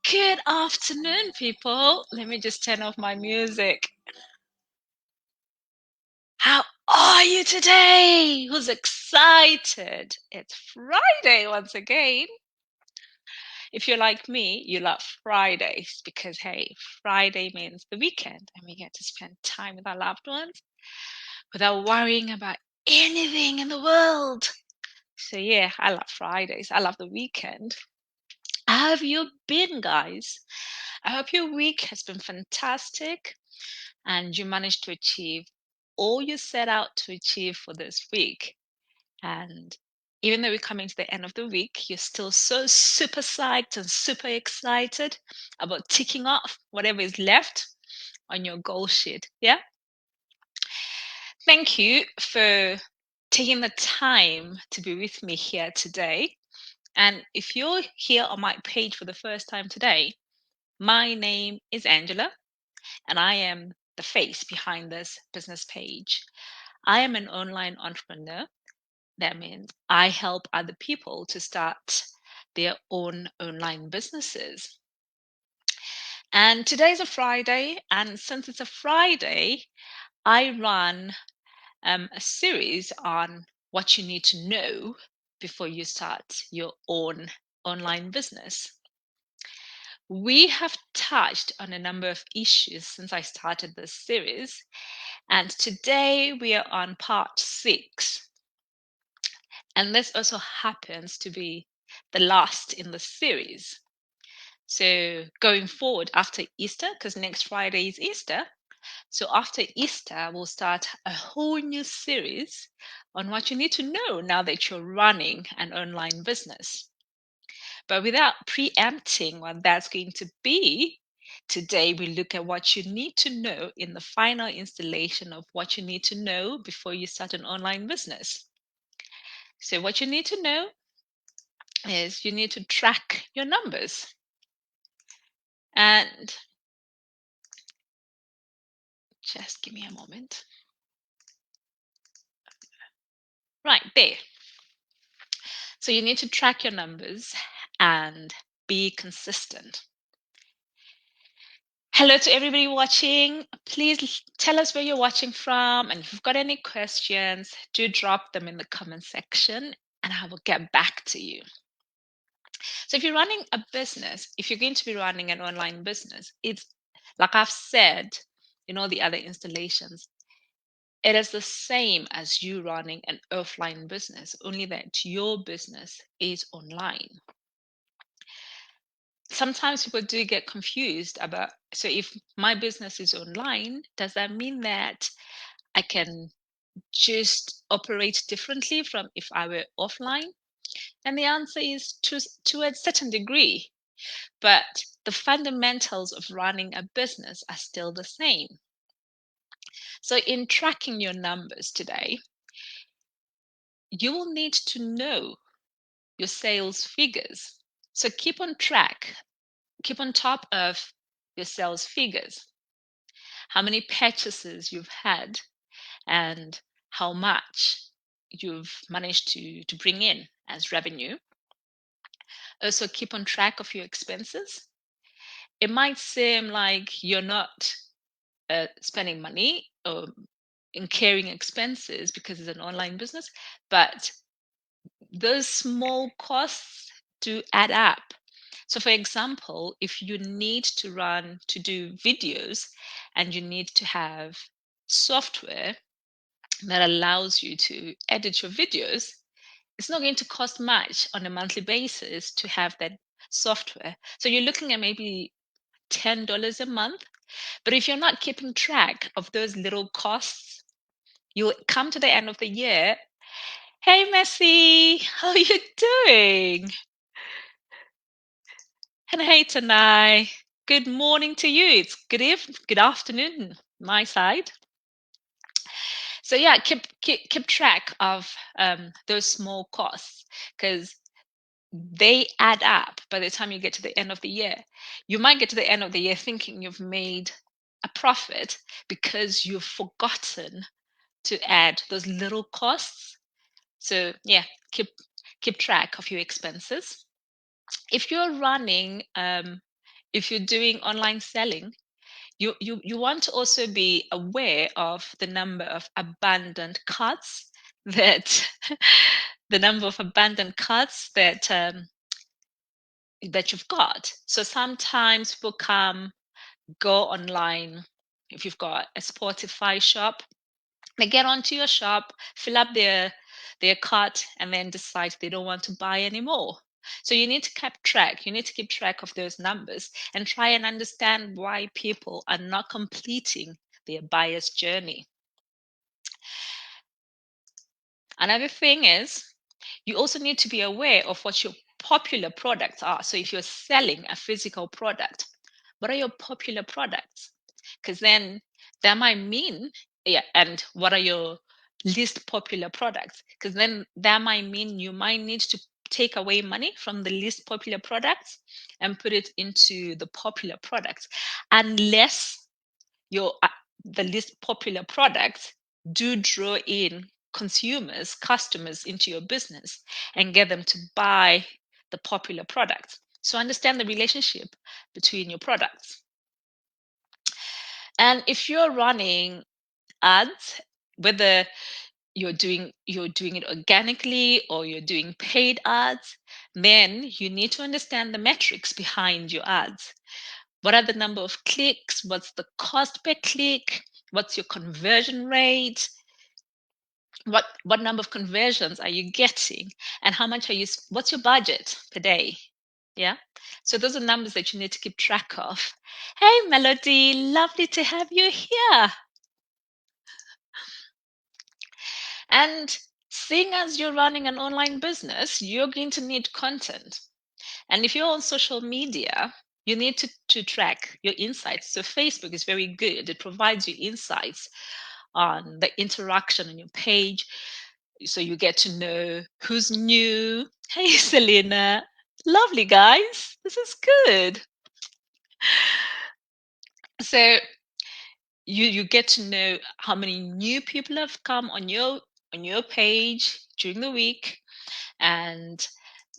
Good afternoon, people. Let me just turn off my music. How are you today? Who's excited? It's Friday once again. If you're like me, you love Fridays because, hey, Friday means the weekend and we get to spend time with our loved ones without worrying about anything in the world. So, yeah, I love Fridays. I love the weekend. How have you been, guys? I hope your week has been fantastic and you managed to achieve all you set out to achieve for this week. And even though we're coming to the end of the week, you're still so super psyched and super excited about ticking off whatever is left on your goal sheet. Yeah. Thank you for taking the time to be with me here today. And if you're here on my page for the first time today, my name is Angela and I am the face behind this business page. I am an online entrepreneur. That means I help other people to start their own online businesses. And today's a Friday, and since it's a Friday, I run a series on what you need to know before you start your own online business. We have touched on a number of issues since I started this series, and today we are on part 6. And this also happens to be the last in the series. So, going forward after Easter, because next Friday is Easter. So, after Easter, we'll start a whole new series on what you need to know now that you're running an online business. But without preempting what that's going to be, today we look at what you need to know in the final installation of what you need to know before you start an online business. So, what you need to know is you need to track your numbers. And just give me a moment. Right there. So, you need to track your numbers and be consistent. Hello to everybody watching. Please tell us where you're watching from. And if you've got any questions, do drop them in the comment section and I will get back to you. So, if you're running a business, if you're going to be running an online business, it's like I've said in all the other installations, it is the same as you running an offline business, only that your business is online. Sometimes people do get confused about, so if my business is online, does that mean that I can just operate differently from if I were offline? And the answer is to a certain degree, but the fundamentals of running a business are still the same. So, in tracking your numbers today, you will need to know your sales figures. So, keep on track, keep on top of your sales figures, how many purchases you've had, and how much you've managed to bring in as revenue. Also, keep on track of your expenses. It might seem like you're not spending money or incurring expenses because it's an online business, but those small costs do add up. So, for example, if you need to do videos and you need to have software that allows you to edit your videos, it's not going to cost much on a monthly basis to have that software. So, you're looking at maybe $10 a month. But if you're not keeping track of those little costs, you'll come to the end of the year. Hey, Messi, how are you doing? And hey, Tanai, good morning to you. It's good afternoon, my side. So yeah, keep track of those small costs because they add up by the time you get to the end of the year. You might get to the end of the year thinking you've made a profit because you've forgotten to add those little costs. So yeah, keep track of your expenses. If you're running if you're doing online selling, you want to also be aware of the number of abandoned carts that the number of abandoned carts that you've got. So sometimes people go online. If you've got a Spotify shop, they get onto your shop, fill up their cart, and then decide they don't want to buy anymore. So you need to keep track. You need to keep track of those numbers and try and understand why people are not completing their buyer's journey. Another thing is you also need to be aware of what your popular products are. So if you're selling a physical product, what are your popular products? Because then that might mean, yeah, and what are your least popular products? Because then that might mean you might need to take away money from the least popular products and put it into the popular products, unless your the least popular products do draw in consumers, customers into your business and get them to buy the popular products. So understand the relationship between your products. And if you're running ads, whether you're doing it organically or you're doing paid ads, then you need to understand the metrics behind your ads. What are the number of clicks? What's the cost per click? What's your conversion rate? What number of conversions are you getting? And how much what's your budget per day? Yeah. So those are numbers that you need to keep track of. Hey Melody, lovely to have you here. And seeing as you're running an online business, you're going to need content. And if you're on social media, you need to track your insights. So Facebook is very good. It provides you insights on the interaction on your page. So you get to know who's new. Hey, Selena. Lovely, guys. This is good. So you get to know how many new people have come on your page during the week, and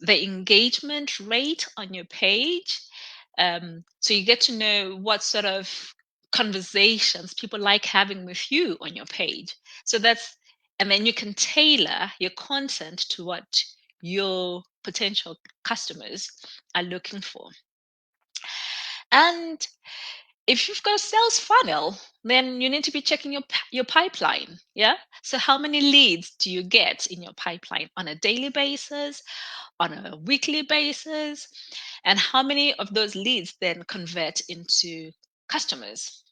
the engagement rate on your page. So you get to know what sort of conversations people like having with you on your page. So and then you can tailor your content to what your potential customers are looking for. And if you've got a sales funnel, then you need to be checking your pipeline. Yeah. So how many leads do you get in your pipeline on a daily basis, on a weekly basis, and how many of those leads then convert into customers?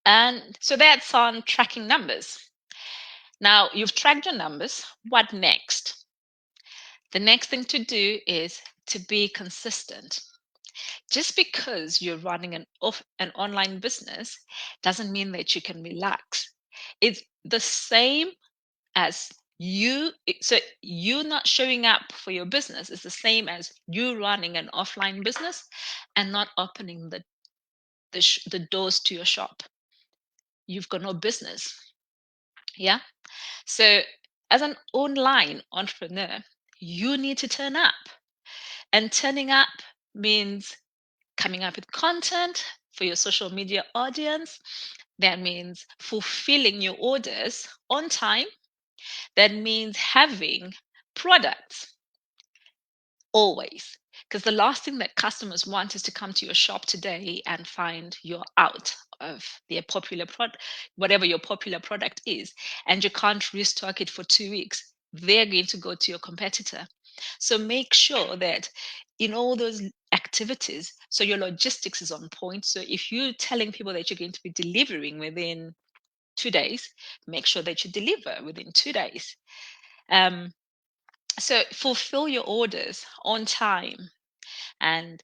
And so that's on tracking numbers. Now you've tracked your numbers. What next? The next thing to do is to be consistent. Just because you're running an online business doesn't mean that you can relax. It's the same as so you not showing up for your business is the same as you running an offline business and not opening the doors to your shop. You've got no business. Yeah. So as an online entrepreneur, you need to turn up. And turning up means coming up with content for your social media audience. That means fulfilling your orders on time. That means having products always. Because the last thing that customers want is to come to your shop today and find you're out of their popular product, whatever your popular product is, and you can't restock it for 2 weeks. They're going to go to your competitor. So make sure that in all those activities, so your logistics is on point. So if you're telling people that you're going to be delivering within 2 days, make sure that you deliver within 2 days. Um, so fulfill your orders on time and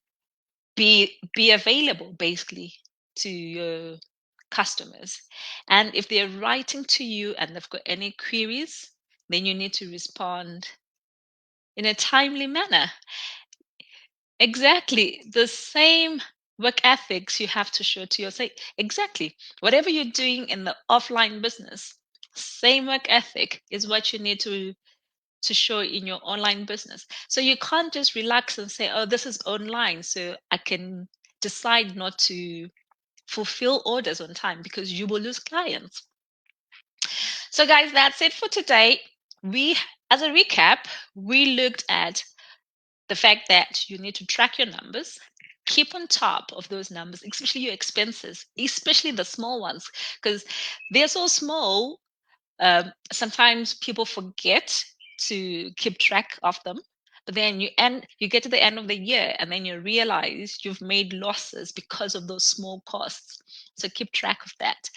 be available basically to your customers. And if they're writing to you and they've got any queries, then you need to respond in a timely manner. Exactly. The same work ethics you have to show to your say exactly. Whatever you're doing in the offline business, same work ethic is what you need to show in your online business. So you can't just relax and say, oh, this is online, so I can decide not to fulfill orders on time, because you will lose clients. So, guys, that's it for today. As a recap, we looked at the fact that you need to track your numbers, keep on top of those numbers, especially your expenses, especially the small ones, because they're so small. Sometimes people forget to keep track of them, but then you get to the end of the year and then you realize you've made losses because of those small costs. So keep track of that.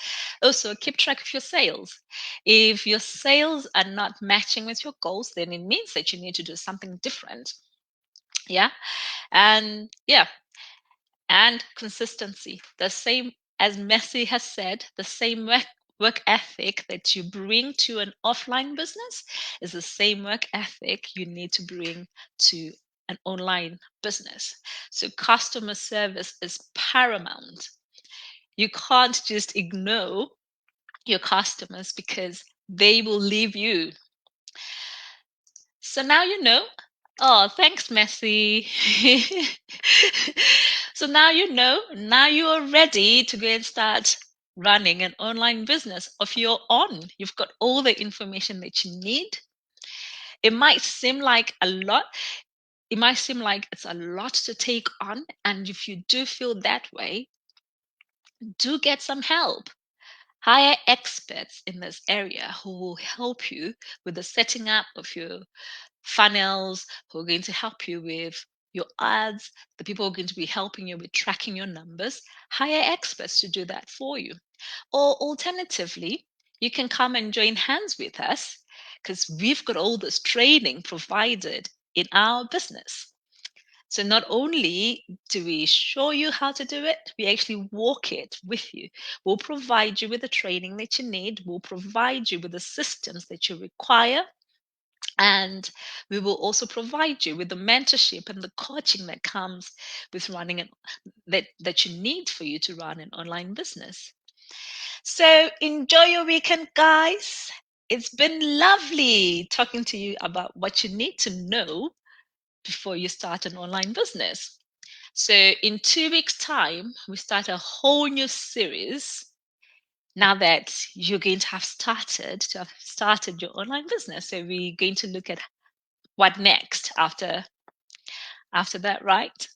Also, keep track of your sales. If your sales are not matching with your goals, then it means that you need to do something different. Yeah. And yeah, and consistency. The same as Messi has said, the same work ethic that you bring to an offline business is the same work ethic you need to bring to an online business. So customer service is paramount. You can't just ignore your customers because they will leave you. So now you know. Oh, thanks, Messi. So now you know, now you are ready to go and start running an online business of your own. You've got all the information that you need. It might seem like a lot. It might seem like it's a lot to take on. And if you do feel that way, do get some help. Hire experts in this area who will help you with the setting up of your funnels, who are going to help you with your ads, the people who are going to be helping you with tracking your numbers. Hire experts to do that for you. Or alternatively, you can come and join hands with us, because we've got all this training provided in our business. So not only do we show you how to do it, we actually walk it with you. We'll provide you with the training that you need. We'll provide you with the systems that you require. And we will also provide you with the mentorship and the coaching that comes with running that you need for you to run an online business. So enjoy your weekend, guys. It's been lovely talking to you about what you need to know before you start an online business. So in 2 weeks' time, we start a whole new series. Now that you're going to have started your online business, so we're going to look at what next after that, right?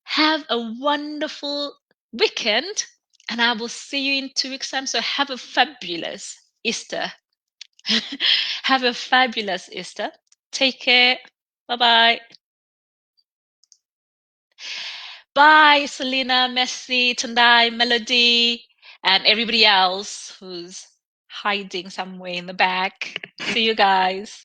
Have a wonderful weekend, and I will see you in 2 weeks' time. So have a fabulous Easter. Have a fabulous Easter. Take care. Bye bye. Bye, Selena, Messi, Tendai, Melody, and everybody else who's hiding somewhere in the back. See you guys.